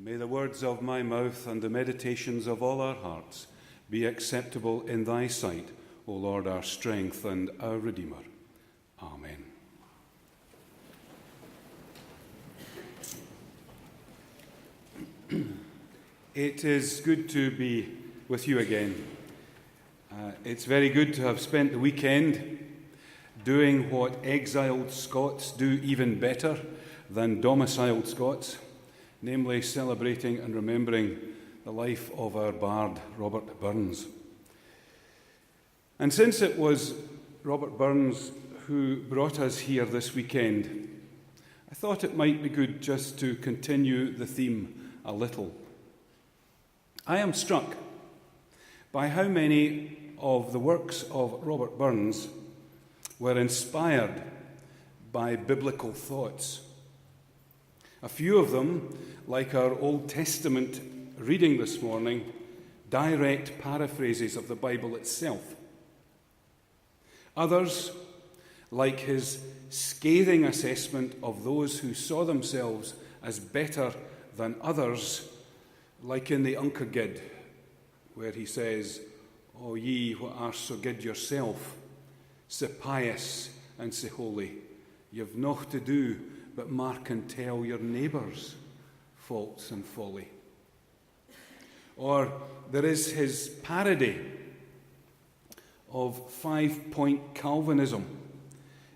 May the words of my mouth and the meditations of all our hearts be acceptable in thy sight, O Lord, our strength and our Redeemer. Amen. It is good to be with you again. It's very good to have spent the weekend doing what exiled Scots do even better than domiciled Scots, namely celebrating and remembering the life of our bard, Robert Burns. And since it was Robert Burns who brought us here this weekend, I thought it might be good just to continue the theme a little. I am struck by how many of the works of Robert Burns were inspired by biblical thoughts. A few of them, like our Old Testament reading this morning, direct paraphrases of the Bible itself. Others, like his scathing assessment of those who saw themselves as better than others, like in the Unca Gid, where he says, "O ye wha are so good yourself, sae pious and sae holy, you've nought to do but mark and tell your neighbours' faults and folly." Or there is his parody of 5-point Calvinism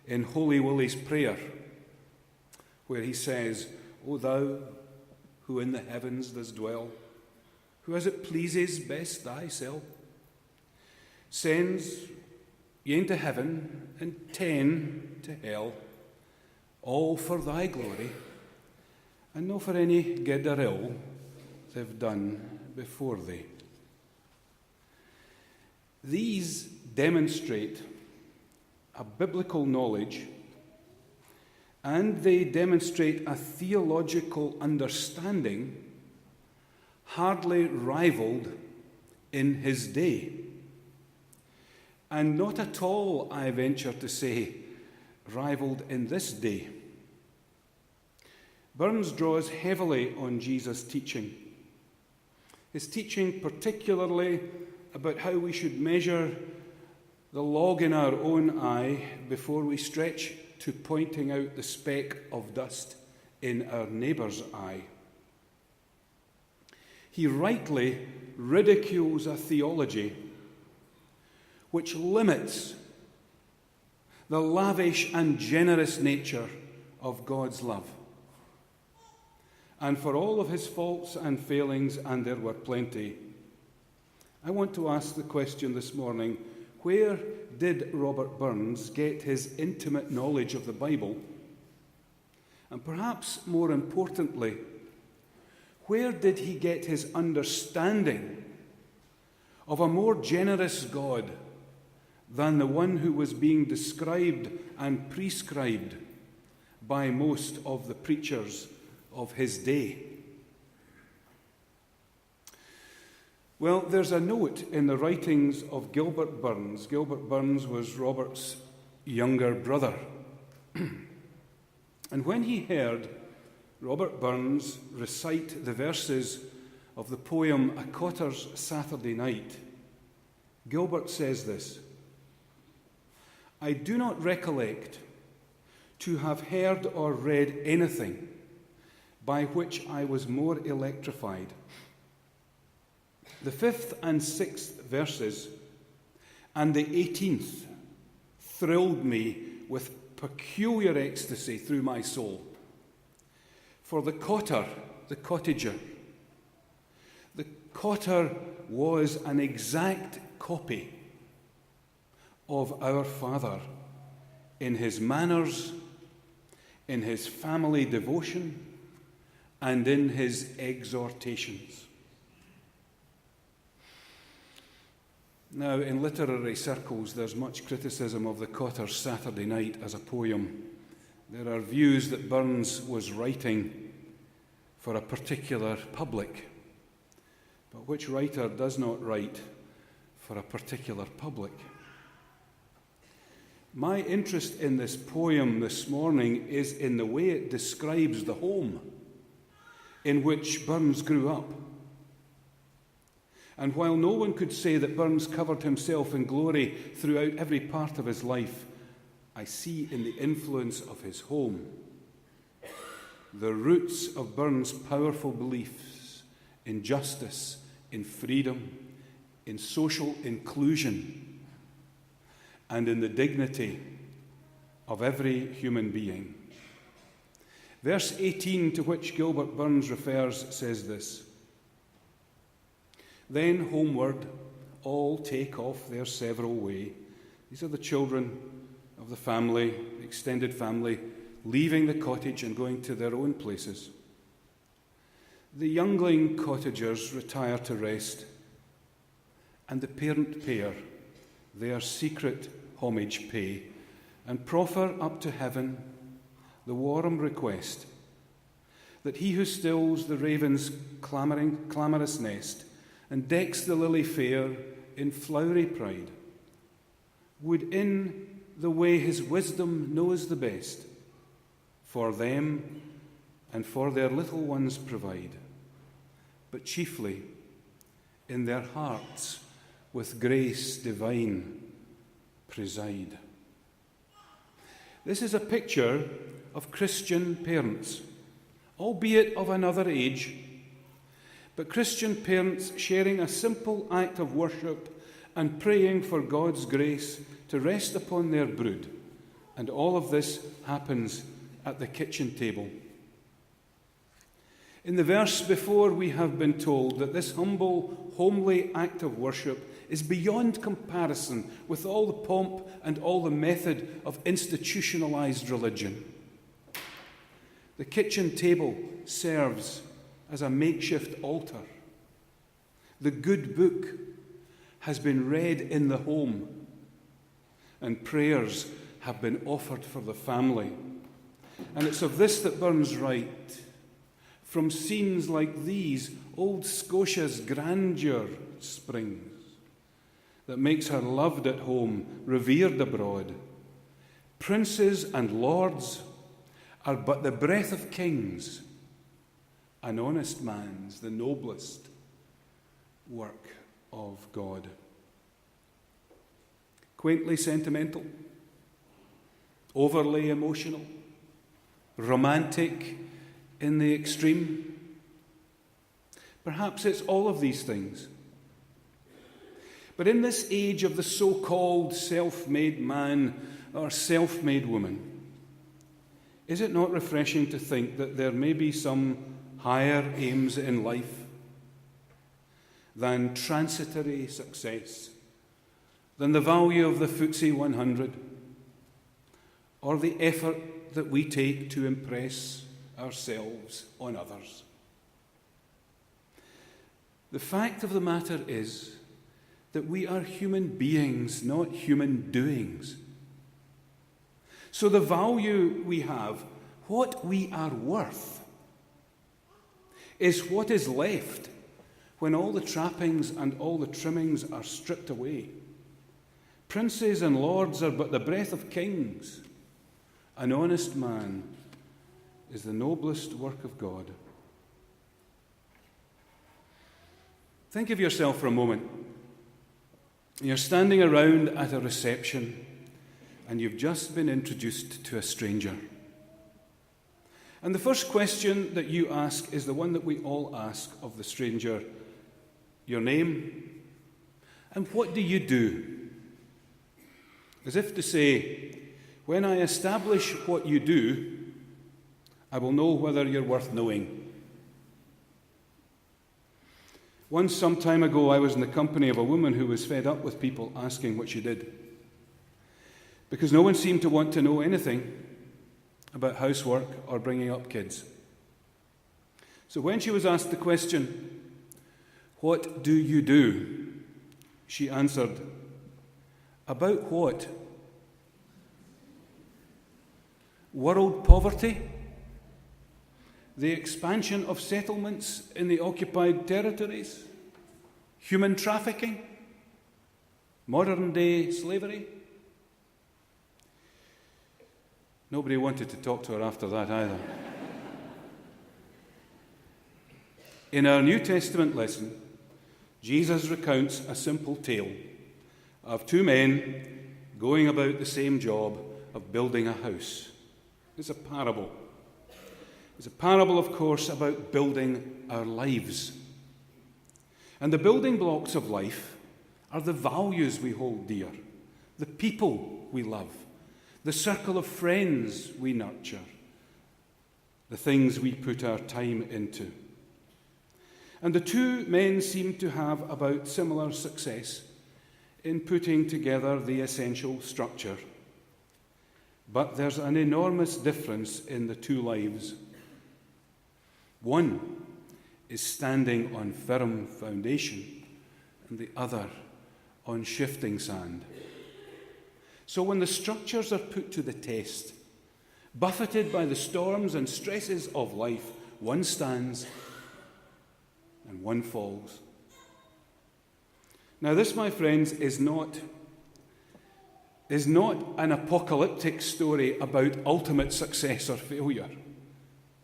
in Holy Willie's prayer, where he says, "O thou who in the heavens does dwell, who as it pleases best thyself, sends yen to heaven and 10 to hell, all for thy glory, and no for any good or ill they've done before thee." These demonstrate a biblical knowledge, and they demonstrate a theological understanding hardly rivaled in his day, and not at all, I venture to say, rivaled in this day. Burns draws heavily on Jesus' teaching. His teaching particularly about how we should measure the log in our own eye before we stretch to pointing out the speck of dust in our neighbour's eye. He rightly ridicules a theology which limits the lavish and generous nature of God's love. And for all of his faults and failings, and there were plenty, I want to ask the question this morning, where did Robert Burns get his intimate knowledge of the Bible? And perhaps more importantly, where did he get his understanding of a more generous God than the one who was being described and prescribed by most of the preachers of his day? Well, there's a note in the writings of Gilbert Burns. Gilbert Burns was Robert's younger brother. And when he heard Robert Burns recite the verses of the poem A Cotter's Saturday Night, Gilbert says this: "I do not recollect to have heard or read anything by which I was more electrified. The 5th and 6th verses and the 18th thrilled me with peculiar ecstasy through my soul. For the cotter, the cottager, the cotter was an exact copy of our Father in his manners, in his family devotion, and in his exhortations." Now, in literary circles, there's much criticism of the Cotter's Saturday Night as a poem. There are views that Burns was writing for a particular public. But which writer does not write for a particular public? My interest in this poem this morning is in the way it describes the home in which Burns grew up. And while no one could say that Burns covered himself in glory throughout every part of his life, I see in the influence of his home the roots of Burns' powerful beliefs in justice, in freedom, in social inclusion, and in the dignity of every human being. Verse 18, to which Gilbert Burns refers, says this: "Then homeward all take off their several way." These are the children of the family, the extended family, leaving the cottage and going to their own places. The youngling cottagers retire to rest, and the parent pair their secret homage pay, and proffer up to heaven the warm request that he who stills the raven's clamorous nest and decks the lily fair in flowery pride would, in the way his wisdom knows the best, for them and for their little ones provide, but chiefly in their hearts with grace divine preside. This is a picture of Christian parents, albeit of another age, but Christian parents sharing a simple act of worship and praying for God's grace to rest upon their brood. And all of this happens at the kitchen table. In the verse before, we have been told that this humble, homely act of worship is beyond comparison with all the pomp and all the method of institutionalized religion. The kitchen table serves as a makeshift altar. The good book has been read in the home, and prayers have been offered for the family. And it's of this that Burns writes: "From scenes like these, old Scotia's grandeur springs, that makes her loved at home, revered abroad. Princes and lords are but the breath of kings, an honest man's the noblest work of God." Quaintly sentimental, overly emotional, romantic in the extreme. Perhaps it's all of these things. But in this age of the so-called self-made man or self-made woman, is it not refreshing to think that there may be some higher aims in life than transitory success, than the value of the FTSE 100, or the effort that we take to impress ourselves on others? The fact of the matter is that we are human beings, not human doings. So the value we have, what we are worth, is what is left when all the trappings and all the trimmings are stripped away. Princes and lords are but the breath of kings. An honest man is the noblest work of God. Think of yourself for a moment. You're standing around at a reception and you've just been introduced to a stranger. And the first question that you ask is the one that we all ask of the stranger: your name, and what do you do? As if to say, when I establish what you do, I will know whether you're worth knowing. Once, some time ago, I was in the company of a woman who was fed up with people asking what she did, because no one seemed to want to know anything about housework or bringing up kids. So when she was asked the question, "What do you do?" she answered, "About what? World poverty? The expansion of settlements in the occupied territories? Human trafficking? Modern-day slavery?" Nobody wanted to talk to her after that either. In our New Testament lesson, Jesus recounts a simple tale of two men going about the same job of building a house. It's a parable. It's a parable, of course, about building our lives. And the building blocks of life are the values we hold dear, the people we love, the circle of friends we nurture, the things we put our time into. And the two men seem to have about similar success in putting together the essential structure. But there's an enormous difference in the two lives. One is standing on firm foundation, and the other on shifting sand. So when the structures are put to the test, buffeted by the storms and stresses of life, one stands and one falls. Now this, my friends, is not an apocalyptic story about ultimate success or failure.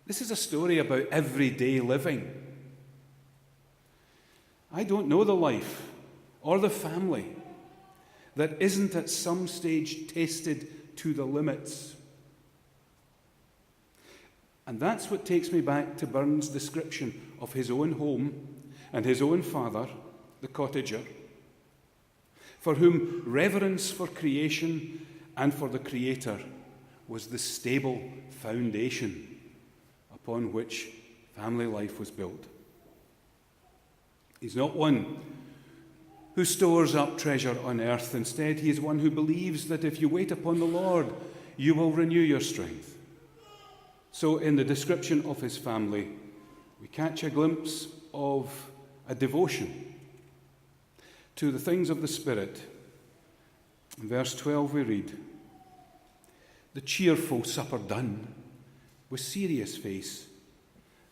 This is a story about everyday living. I don't know the life or the family that isn't at some stage tested to the limits. And that's what takes me back to Burns' description of his own home and his own father, the cottager, for whom reverence for creation and for the Creator was the stable foundation upon which family life was built. He's not one who stores up treasure on earth. Instead, he is one who believes that if you wait upon the Lord, you will renew your strength. So in the description of his family, we catch a glimpse of a devotion to the things of the Spirit. In verse 12 we read, "The cheerful supper done, with serious face,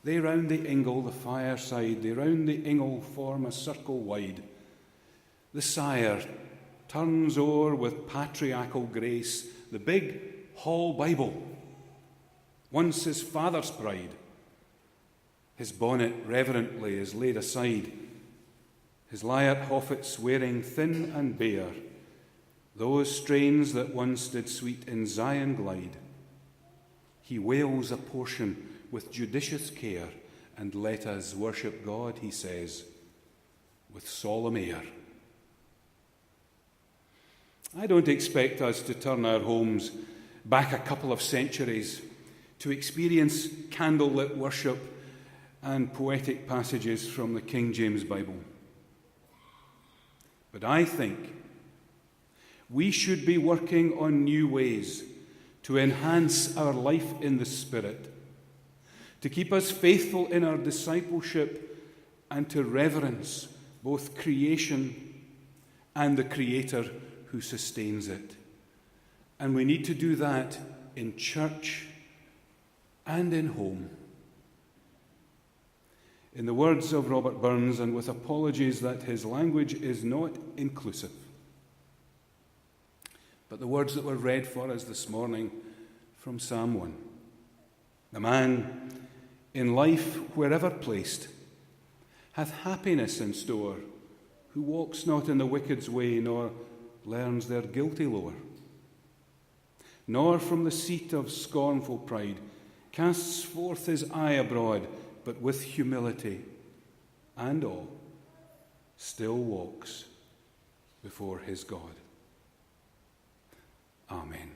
they round the ingle, the fireside, they round the ingle form a circle wide. The sire turns o'er with patriarchal grace the big hall Bible, once his father's pride. His bonnet reverently is laid aside, his lyre hoffets wearing thin and bare, those strains that once did sweet in Zion glide. He wails a portion with judicious care, and let us worship God, he says, with solemn air." I don't expect us to turn our homes back a couple of centuries to experience candlelit worship and poetic passages from the King James Bible. But I think we should be working on new ways to enhance our life in the Spirit, to keep us faithful in our discipleship, and to reverence both creation and the Creator who sustains it. And we need to do that in church and in home. In the words of Robert Burns, and with apologies that his language is not inclusive, but the words that were read for us this morning from Psalm 1, "The man in life, wherever placed, hath happiness in store, who walks not in the wicked's way, nor learns their guilty lore, nor from the seat of scornful pride casts forth his eye abroad, but with humility and awe still walks before his God." Amen.